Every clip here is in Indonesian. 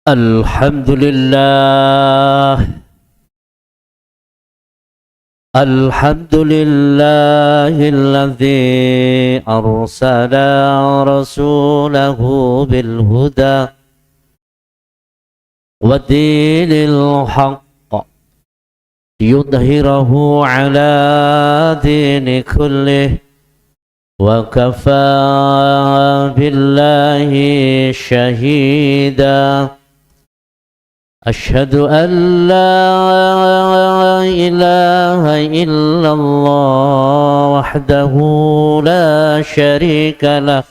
الحمد لله الحمد لله الذي أرسل رسوله بالهدى ودين الحق ليظهره على دين كله وكفى بالله شهيدا أشهد أن لا إله إلا الله وحده لا شريك له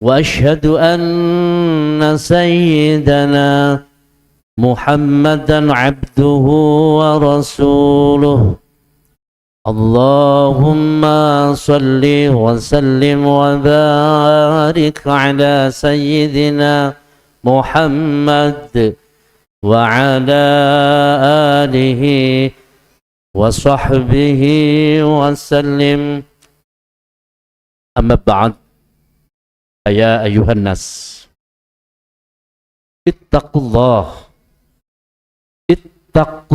وأشهد أن سيدنا محمدا عبده ورسوله اللهم صل وسلم وبارك على سيدنا محمد وعلى آله وصحبه وسلم أما بعد يا أيها الناس اتقوا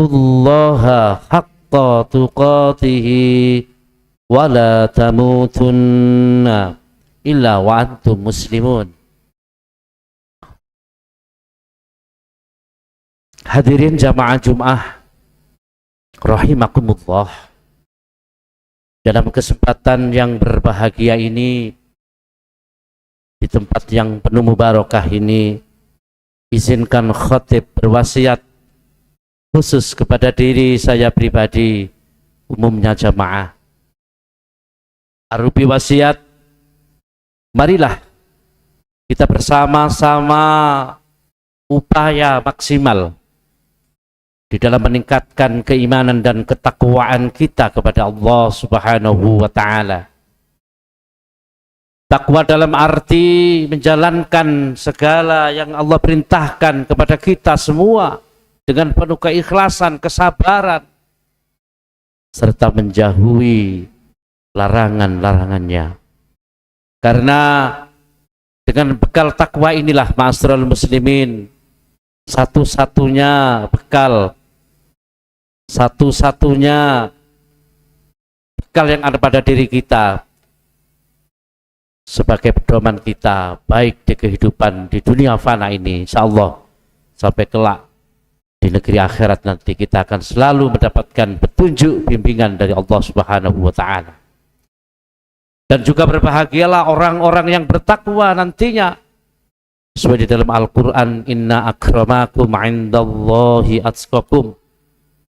الله حق تقاته ولا تموتن إلا وأنتم مسلمون. Hadirin jamaah Jum'ah rahimakumullah, dalam kesempatan yang berbahagia ini, di tempat yang penuh mubarakah ini, izinkan khatib berwasiat khusus kepada diri saya pribadi, umumnya jamaah. Arupi wasiat, marilah kita bersama-sama upaya maksimal di dalam meningkatkan keimanan dan ketakwaan kita kepada Allah Subhanahu wa ta'ala. Takwa dalam arti menjalankan segala yang Allah perintahkan kepada kita semua dengan penuh keikhlasan, kesabaran, serta menjauhi larangan-larangannya. Karena dengan bekal takwa inilah, ma'asyiral muslimin, satu-satunya bekal yang ada pada diri kita sebagai pedoman kita, baik di kehidupan di dunia fana ini, insyaallah, sampai kelak di negeri akhirat nanti kita akan selalu mendapatkan petunjuk bimbingan dari Allah Subhanahu wa ta'ala. Dan juga berbahagialah orang-orang yang bertakwa nantinya, sesuai di dalam Al-Quran, inna akramakum indallahi atqakum.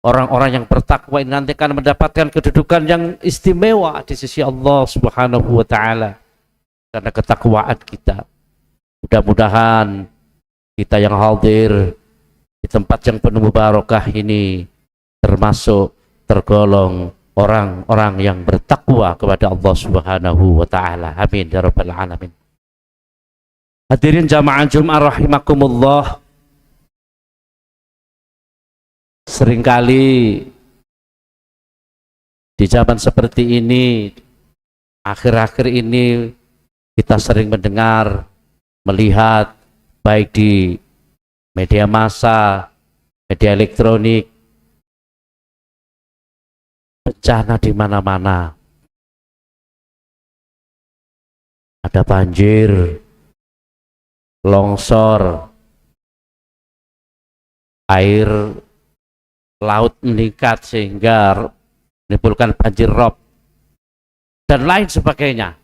Orang-orang yang bertakwa ini nanti akan mendapatkan kedudukan yang istimewa di sisi Allah Subhanahu wa ta'ala karena ketakwaan kita. Mudah-mudahan kita yang hadir di tempat yang penuh mubarakah ini termasuk tergolong orang-orang yang bertakwa kepada Allah Subhanahu wa ta'ala. Amin ya rabbal alamin. Hadirin jamaah Jum'ah rahimakumullah, seringkali di zaman seperti ini, akhir-akhir ini, kita sering mendengar, melihat, baik di media massa, media elektronik, bencana di mana-mana. Ada banjir, longsor, air laut meningkat sehingga menimbulkan banjir rob, dan lain sebagainya.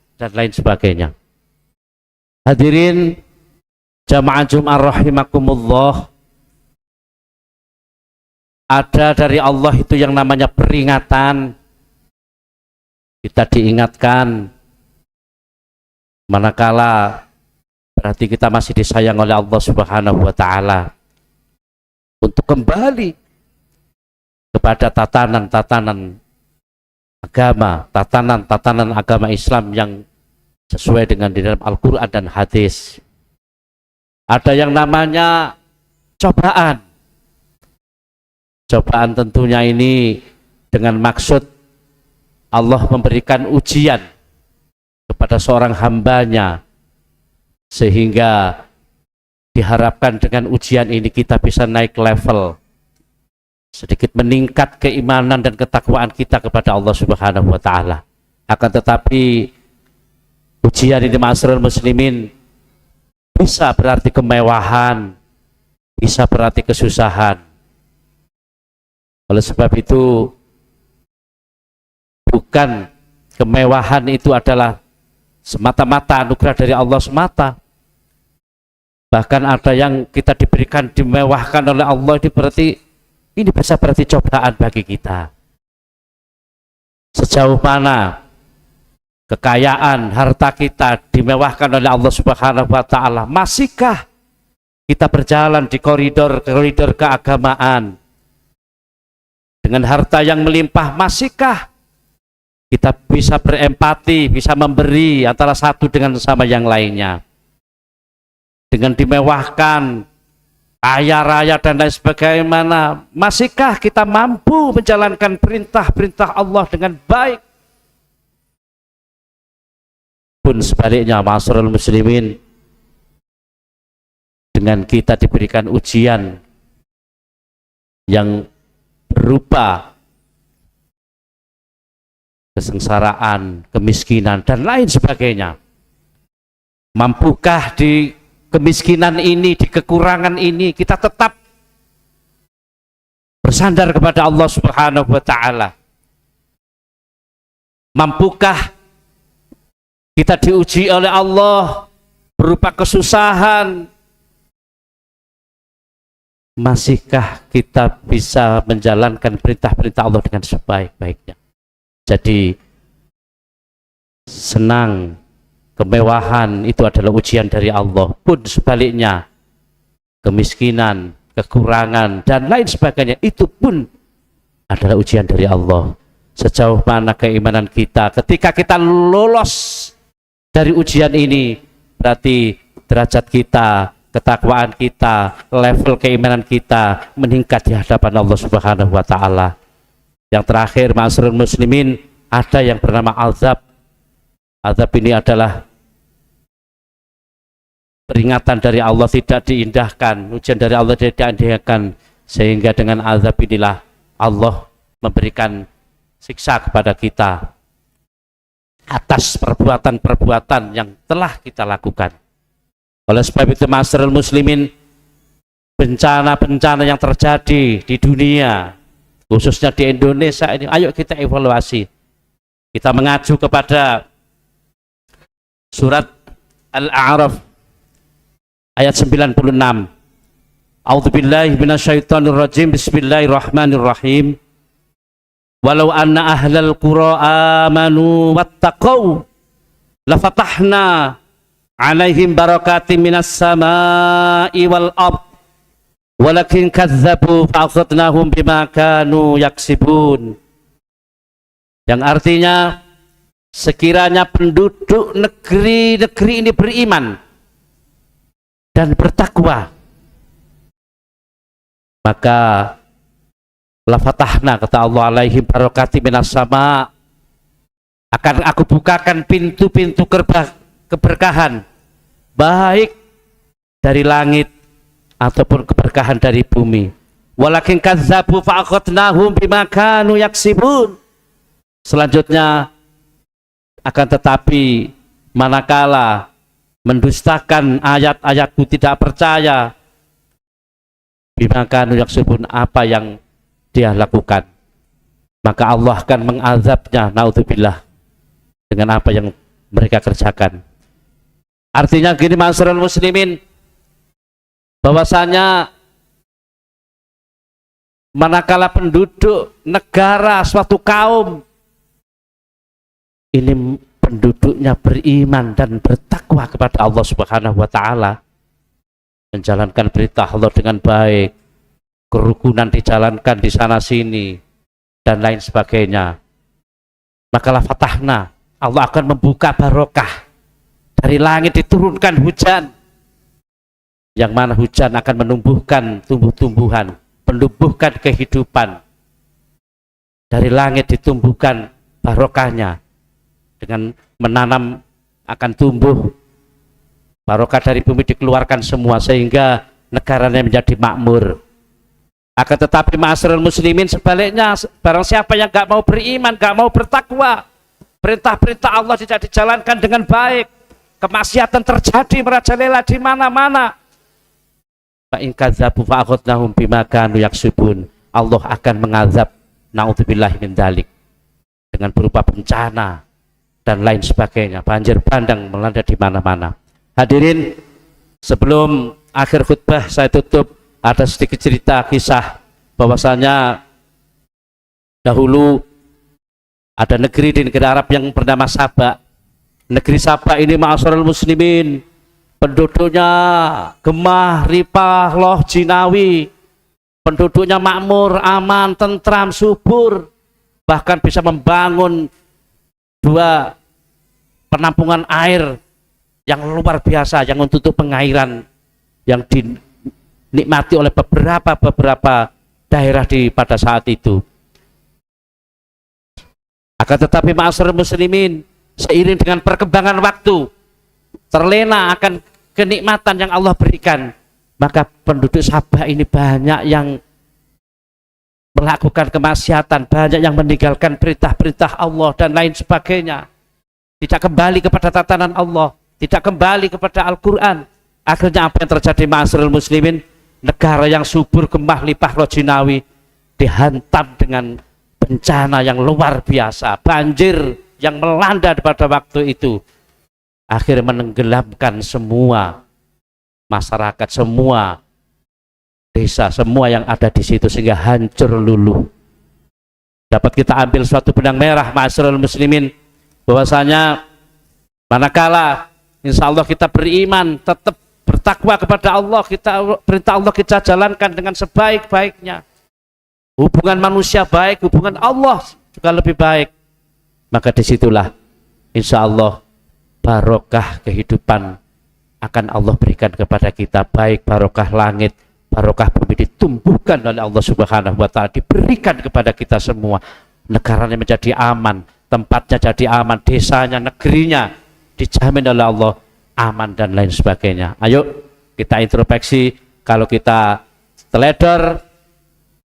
Hadirin jamaah Jum'ah rahimakumullah, ada dari Allah itu yang namanya peringatan. Kita diingatkan manakala berarti kita masih disayang oleh Allah Subhanahu wa ta'ala untuk kembali kepada tatanan agama Islam yang sesuai dengan di dalam Al-Quran dan hadis. Ada yang namanya cobaan. Cobaan tentunya ini dengan maksud Allah memberikan ujian kepada seorang hambanya sehingga diharapkan dengan ujian ini kita bisa naik level, sedikit meningkat keimanan dan ketakwaan kita kepada Allah Subhanahu wa taala. Akan tetapi ujian ini ma'asyiral muslimin bisa berarti kemewahan, bisa berarti kesusahan. Oleh sebab itu, bukan kemewahan itu adalah semata-mata anugerah dari Allah semata. Bahkan ada yang kita diberikan, dimewahkan oleh Allah, ini bisa berarti cobaan bagi kita. Sejauh mana kekayaan, harta kita dimewahkan oleh Allah Subhanahu wa taala, masihkah kita berjalan di koridor keagamaan dengan harta yang melimpah? Masihkah kita bisa berempati, bisa memberi antara satu dengan sama yang lainnya? Dengan dimewahkan, kaya raya dan lain sebagainya, masihkah kita mampu menjalankan perintah-perintah Allah dengan baik? Pun sebaliknya, ma'asyiral muslimin, dengan kita diberikan ujian yang berupa kesengsaraan, kemiskinan, dan lain sebagainya, mampukah di kemiskinan ini, di kekurangan ini, kita tetap bersandar kepada Allah Subhanahu wa taala? Mampukah kita diuji oleh Allah berupa kesusahan, masihkah kita bisa menjalankan perintah-perintah Allah dengan sebaik-baiknya? Jadi senang, kemewahan itu adalah ujian dari Allah. Pun sebaliknya, kemiskinan, kekurangan, dan lain sebagainya, itu pun adalah ujian dari Allah. Sejauh mana keimanan kita, ketika kita lolos dari ujian ini, berarti derajat kita, ketakwaan kita, level keimanan kita meningkat di hadapan Allah Subhanahu wa taala. Yang terakhir, ma'asyiral muslimin, ada yang bernama azab. Azab ini adalah peringatan dari Allah tidak diindahkan, ujian dari Allah tidak diindahkan, sehingga dengan azab inilah Allah memberikan siksa kepada kita atas perbuatan-perbuatan yang telah kita lakukan. Oleh sebab itu, ma'asyiral muslimin, bencana-bencana yang terjadi di dunia, khususnya di Indonesia ini, ayo kita evaluasi. Kita mengacu kepada surat Al-A'raf ayat 96. A'udzubillahi minasyaitonirrajim. Bismillahirrahmanirrahim. Walau anna ahlal qura amanu wattaqau lafatahna alaihim barakatim minas samai wal ard walakin kadzabu fa'akhadnahum bima kanu yaksibun. Yang artinya, sekiranya penduduk negeri-negeri ini beriman dan bertakwa, maka lafatahna, kata Allah, alaihim barakati minas sama, akan aku bukakan pintu-pintu keberkahan, baik dari langit ataupun keberkahan dari bumi. Walakin kadzabu fa'akhadnahum bima kanu yaksibun. Selanjutnya, akan tetapi manakala mendustakan ayat-ayatku, tidak percaya, bima kanu yaksibun, apa yang dia lakukan, maka Allah akan mengazabnya, naudzubillah, dengan apa yang mereka kerjakan. Artinya gini, ma'asyiral muslimin, bahwasanya manakala penduduk negara suatu kaum ini penduduknya beriman dan bertakwa kepada Allah Subhanahu wa taala, menjalankan perintah Allah dengan baik, kerukunan dijalankan di sana sini dan lain sebagainya, maka la fatahna, Allah akan membuka barokah, dari langit diturunkan hujan, yang mana hujan akan menumbuhkan tumbuh-tumbuhan, menumbuhkan kehidupan. Dari langit ditumbuhkan barokahnya, dengan menanam akan tumbuh barokah dari bumi dikeluarkan semua sehingga negaranya menjadi makmur. Akan tetapi ma'asyiral muslimin, sebaliknya, barang siapa yang gak mau beriman, gak mau bertakwa, perintah-perintah Allah tidak dijalankan dengan baik, kemaksiatan terjadi merajalela di mana-mana, fa in kadzabu fa akhadnahum bima kanu yaksubun. Allah akan mengazab, naudzubillahi min dzalik, dengan berupa bencana dan lain sebagainya, banjir bandang melanda di mana-mana. Hadirin, sebelum akhir khutbah saya tutup, ada sedikit cerita kisah bahwasanya dahulu ada negeri di negara Arab yang bernama Sabah. Negeri Sabah ini ma'asyiral muslimin, penduduknya gemah, ripah, loh, jinawi, penduduknya makmur, aman, tentram, subur, bahkan bisa membangun 2 penampungan air yang luar biasa yang untuk pengairan yang dinikmati oleh beberapa daerah pada saat itu. Akan tetapi ma'asyiral muslimin, seiring dengan perkembangan waktu, terlena akan kenikmatan yang Allah berikan, maka penduduk Sabah ini banyak yang melakukan kemaksiatan, banyak yang meninggalkan perintah-perintah Allah dan lain sebagainya, tidak kembali kepada tatanan Allah, tidak kembali kepada Al-Quran. Akhirnya apa yang terjadi ma'asyiral muslimin? Negara yang subur, gemah, limpah, rojinawi dihantam dengan bencana yang luar biasa, banjir yang melanda pada waktu itu, akhirnya menenggelamkan semua masyarakat, semua desa, semua yang ada di situ, sehingga hancur luluh. Dapat kita ambil suatu benang merah ma'asyiral muslimin, bahwasanya manakala insya Allah kita beriman, tetap bertakwa kepada Allah, kita perintah Allah kita jalankan dengan sebaik-baiknya, hubungan manusia baik, hubungan Allah juga lebih baik, maka disitulah insya Allah barokah kehidupan akan Allah berikan kepada kita, baik barokah langit, barokah bumi ditumbuhkan oleh Allah Subhanahu wa Ta'ala, diberikan kepada kita semua. Negaranya menjadi aman, tempatnya jadi aman, desanya, negerinya dijamin oleh Allah aman dan lain sebagainya. Ayo kita introspeksi, kalau kita teledor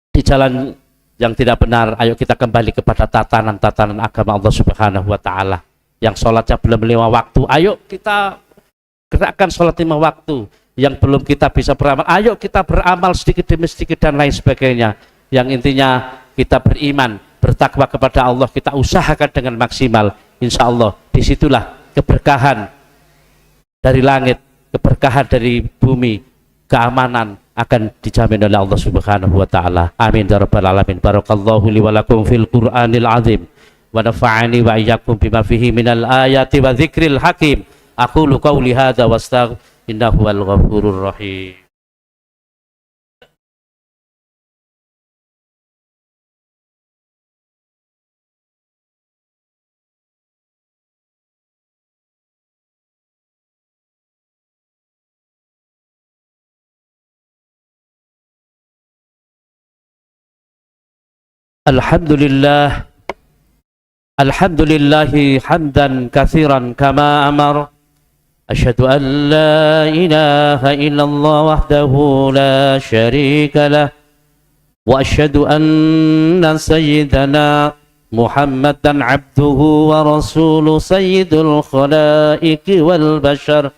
di jalan yang tidak benar, ayo kita kembali kepada tatanan-tatanan agama Allah Subhanahu wa Ta'ala. Yang sholatnya belum 5 waktu, ayo kita gerakkan sholat 5 waktu. Yang belum kita bisa beramal, ayo kita beramal sedikit demi sedikit dan lain sebagainya. Yang intinya kita beriman, bertakwa kepada Allah, kita usahakan dengan maksimal. Insya Allah disitulah keberkahan dari langit, keberkahan dari bumi, keamanan akan dijamin oleh Allah Subhanahu wa Ta'ala. Amin ya rabbal alamin. Barakallahu li wa lakum fil Qur'anil azim wa nafa'ani wa iyyakum bima fihi minal ayati wa dzikril hakim. Aqulu qawli hadza wastaghfir innahu wal ghafurur rahim. Alhamdulillah, alhamdulillahi hamdan katsiran kama amar. Asyhadu an la ilaha illallah wahdahu la syarika lah, wa asyhadu anna sayyidana Muhammadan abduhu wa rasuluh sayyidul khalaiqi wal bashar.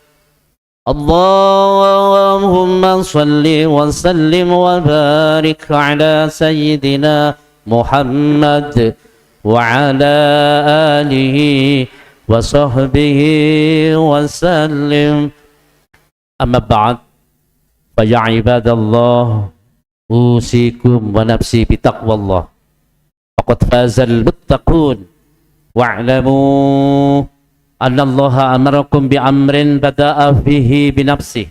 Allahumma salli wa sallim wa barik ala sayyidina Muhammad wa ala alihi wa sahbihi wa sallim. Amma ba'd, fa ya ibadallah, usikum wa nafsi bitaqwallah, faqad fazal muttaqun, wa'lamu anna allaha amarakum bi amrin bada'a fihi bi nafsihi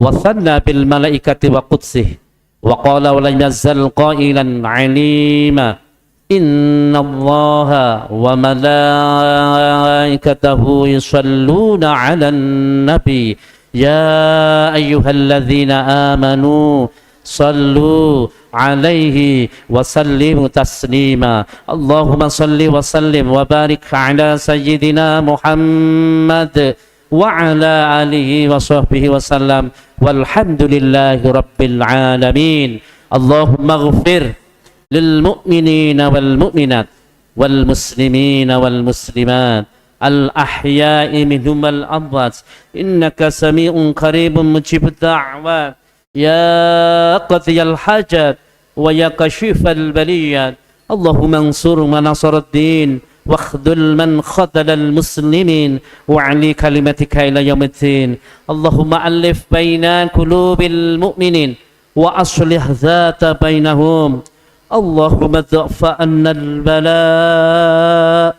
wa thanna bil malaikati wa qudsihi wa qala wa lam yazal qailan alima inna allaha wa malaikatahu yusalluna ala nabi ya ayyuhalladzina amanu sallu alaihi wa sallimu taslima. Allahumma salli wa sallim wa barik ala sayyidina Muhammad وعلى آله وصحبه وسلم والحمد لله رب العالمين. اللهم اغفر للمؤمنين والمؤمنات والمسلمين والمسلمات الأحياء منهم والأموات إنك سميع قريب مجيب الدعوات يا قاضي الحاجات ويا كشف البليات. اللهم انصر من نصر الدين واخذل من خذل المسلمين وعلي كلمتك إلى يوم الدين. اللهم ألف بين قلوب المؤمنين وأصلح ذات بينهم. اللهم ادفع عنا البلاء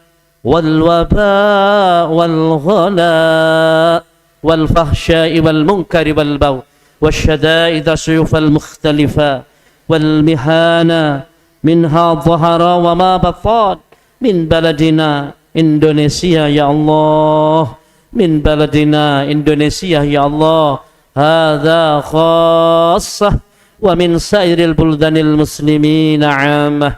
والوباء والغلاء والفحشاء والمنكر والبغي والشدائد السيوف المختلفة والمهانة منها ظهر وما بطن من بلدنا إندونيسيا يا الله، من بلدنا إندونيسيا يا الله، هذا خاصة ومن سائر البلدان المسلمين عامة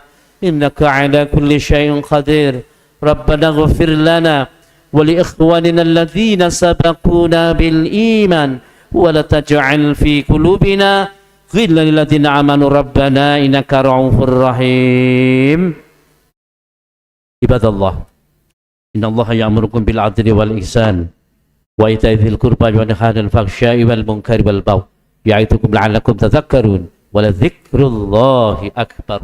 إنك على كل شيء قدير. ربنا اغفر لنا ولإخواننا الذين سبقونا بالإيمان ولا تجعل في قلوبنا غلا للذين آمنوا ربنا إنك رؤوف رحيم. عباد الله إن الله يأمركم بالعدل والإحسان وإيتاء ذي القربى وينهى عن الفحشاء والمنكر والبغي يعظكم لعلكم تذكرون ولذكر الله أكبر.